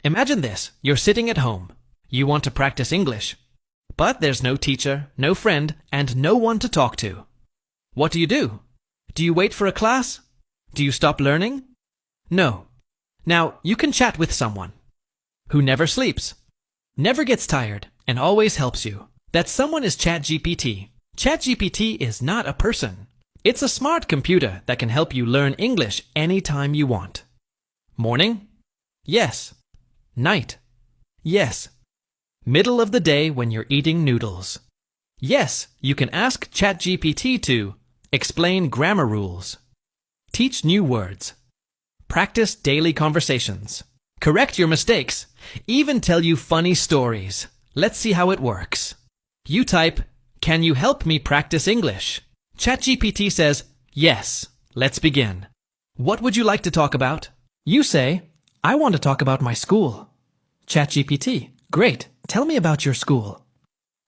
Imagine this. You're sitting at home. You want to practice English. But there's no teacher, no friend, and no one to talk to. What do? Do you wait for a class? Do you stop learning? No. Now, you can chat with someone who never sleeps, never gets tired, and always helps you. That someone is ChatGPT. ChatGPT is not a person. It's a smart computer that can help you learn English anytime you want. Morning? Yes. Night? Yes. Middle of the day when you're eating noodles? Yes, you can ask ChatGPT to explain grammar rules, teach new words, practice daily conversations, correct your mistakes, even tell you funny stories. Let's see how it works. You type, "Can you help me practice English?" ChatGPT says, "Yes, let's begin." What would you like to talk about? You say, "I want to talk about my school." ChatGPT, "Great, tell me about your school.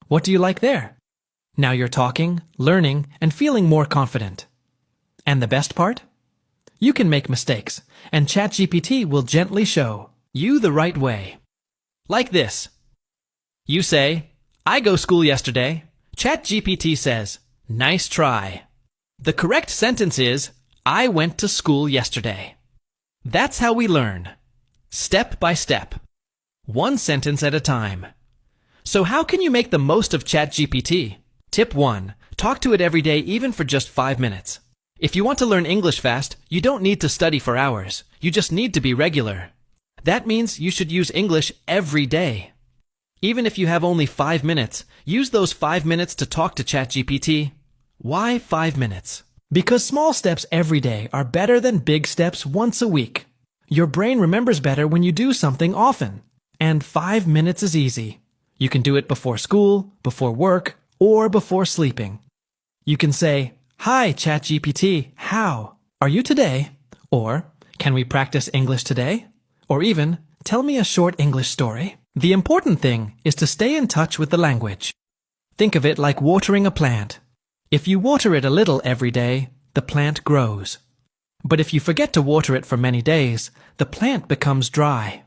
What do you like there?" Now you're talking, learning, and feeling more confident. And the best part? You can make mistakes, and ChatGPT will gently show you the right way. Like this. You say, "I go school yesterday." ChatGPT says, "Nice try." The correct sentence is, "I went to school yesterday." That's how we learn. Step by step. One sentence at a time. So how can you make the most of ChatGPT? Tip 1. Talk to it every day, even for just 5 minutes. If you want to learn English fast, you don't need to study for hours. You just need to be regular. That means you should use English every day. Even if you have only 5 minutes, use those 5 minutes to talk to ChatGPT. Why 5 minutes? Because small steps every day are better than big steps once a week. Your brain remembers better when you do something often. And 5 minutes is easy. You can do it before school, before work, or before sleeping. You can say, "Hi, ChatGPT, how are you today?" Or, "Can we practice English today?" Or even, "Tell me a short English story." The important thing is to stay in touch with the language. Think of it like watering a plant. If you water it a little every day, the plant grows. But if you forget to water it for many days, the plant becomes dry.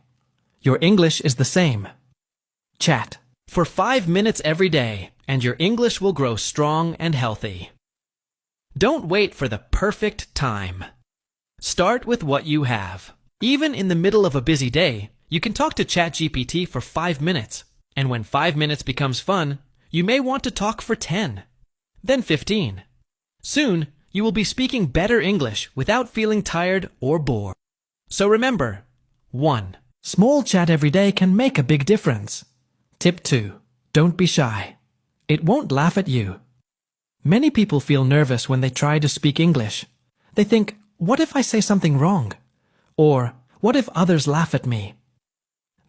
Your English is the same. Chat for 5 minutes every day, and your English will grow strong and healthy. Don't wait for the perfect time. Start with what you have. Even in the middle of a busy day, you can talk to ChatGPT for 5 minutes, and when 5 minutes becomes fun, you may want to talk for 10, then 15. Soon, you will be speaking better English without feeling tired or bored. So remember, 1. Small chat every day can make a big difference. Tip 2. Don't be shy. It won't laugh at you. Many people feel nervous when they try to speak English. They think, "What if I say something wrong?" Or, "What if others laugh at me?"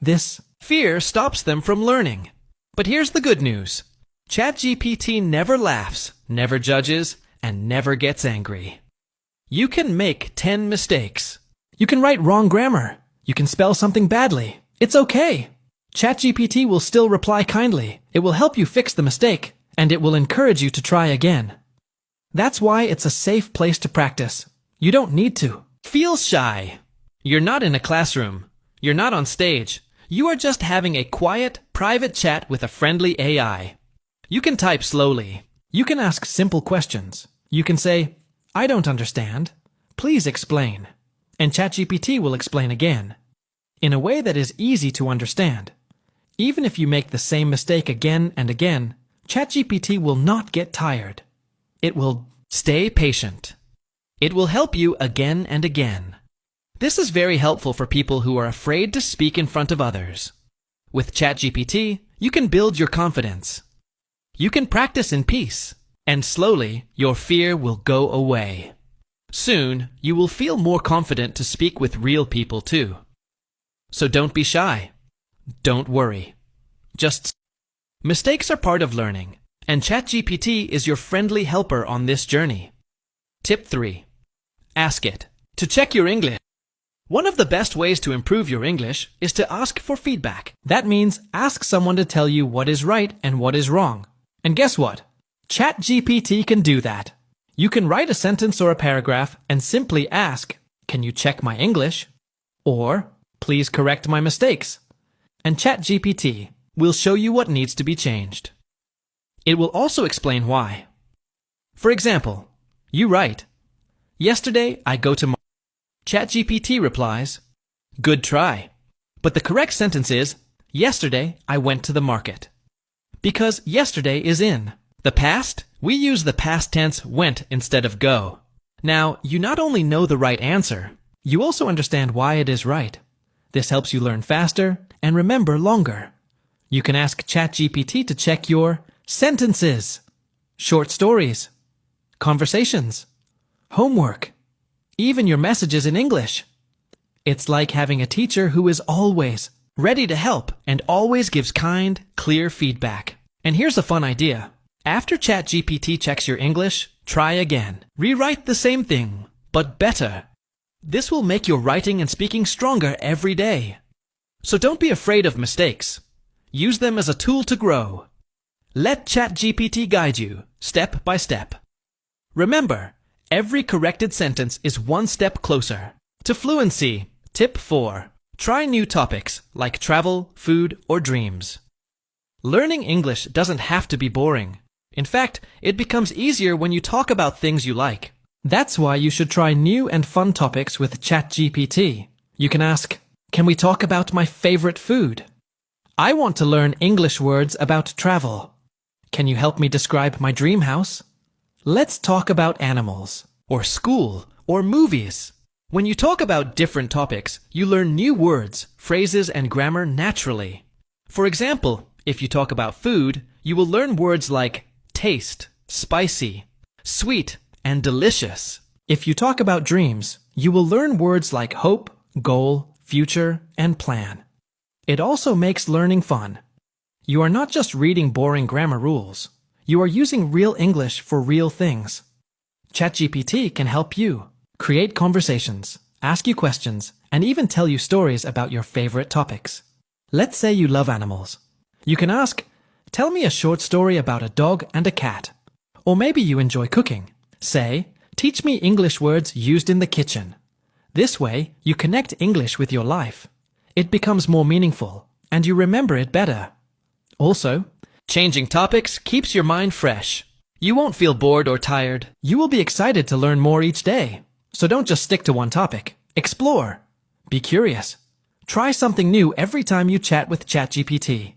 This fear stops them from learning. But here's the good news. ChatGPT never laughs, never judges, and never gets angry. You can make 10 mistakes. You can write wrong grammar. You can spell something badly. It's okay. ChatGPT will still reply kindly. It will help you fix the mistake, and it will encourage you to try again. That's why it's a safe place to practice. You don't need to feel shy. You're not in a classroom. You're not on stage. You are just having a quiet, private chat with a friendly AI. You can type slowly. You can ask simple questions. You can say, "I don't understand. Please explain." And ChatGPT will explain again, in a way that is easy to understand. Even if you make the same mistake again and again, ChatGPT will not get tired. It will stay patient. It will help you again and again. This is very helpful for people who are afraid to speak in front of others. With ChatGPT, you can build your confidence. You can practice in peace, and slowly your fear will go away. Soon, you will feel more confident to speak with real people too. So don't be shy. Don't worry. Just mistakes are part of learning, and ChatGPT is your friendly helper on this journey. Tip 3. Ask it to check your English. One of the best ways to improve your English is to ask for feedback. That means ask someone to tell you what is right and what is wrong. And guess what? ChatGPT can do that. You can write a sentence or a paragraph and simply ask, "Can you check my English?" Or, Please correct my mistakes. And ChatGPT will show you what needs to be changed. It will also explain why. For example, you write, "Yesterday I go to ChatGPT replies, "Good try." But the correct sentence is, "Yesterday I went to the market." Because yesterday is in the past, we use the past tense went instead of go. Now, you not only know the right answer, you also understand why it is right. This helps you learn faster and remember longer. You can ask ChatGPT to check your sentences, short stories, conversations, homework, even your messages in English. It's like having a teacher who is always ready to help and always gives kind, clear feedback. And here's a fun idea. After ChatGPT checks your English, try again. Rewrite the same thing, but better. This will make your writing and speaking stronger every day. So don't be afraid of mistakes. Use them as a tool to grow. Let ChatGPT guide you, step by step. Remember, every corrected sentence is one step closer to fluency. Tip 4. Try new topics like travel, food, or dreams. Learning English doesn't have to be boring. In fact, it becomes easier when you talk about things you like. That's why you should try new and fun topics with ChatGPT. You can ask, "Can we talk about my favorite food?" "I want to learn English words about travel." "Can you help me describe my dream house?" "Let's talk about animals, or school, or movies." When you talk about different topics, you learn new words, phrases, and grammar naturally. For example, if you talk about food, you will learn words like taste, spicy, sweet, and delicious. If you talk about dreams, you will learn words like hope, goal, future, and plan. It also makes learning fun. You are not just reading boring grammar rules. You are using real English for real things. ChatGPT can help you create conversations, ask you questions, and even tell you stories about your favorite topics. Let's say you love animals. You can ask, "Tell me a short story about a dog and a cat." Or maybe you enjoy cooking. Say, "Teach me English words used in the kitchen." This way, you connect English with your life. It becomes more meaningful, and you remember it better. Also, changing topics keeps your mind fresh. You won't feel bored or tired. You will be excited to learn more each day. So don't just stick to one topic. Explore. Be curious. Try something new every time you chat with ChatGPT.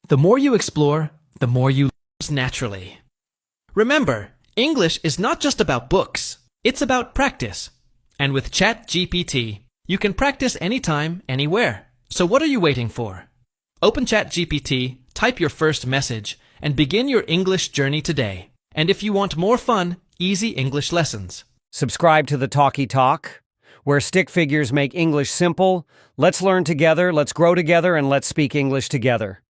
The more you explore, the more you learn naturally. Remember, English is not just about books. It's about practice. And with ChatGPT, you can practice anytime, anywhere. So what are you waiting for? Open ChatGPT, type your first message, and begin your English journey today. And if you want more fun, easy English lessons, Subscribe to the Talkie Talk, where stick figures make English simple. Let's learn together, let's grow together, and let's speak English together.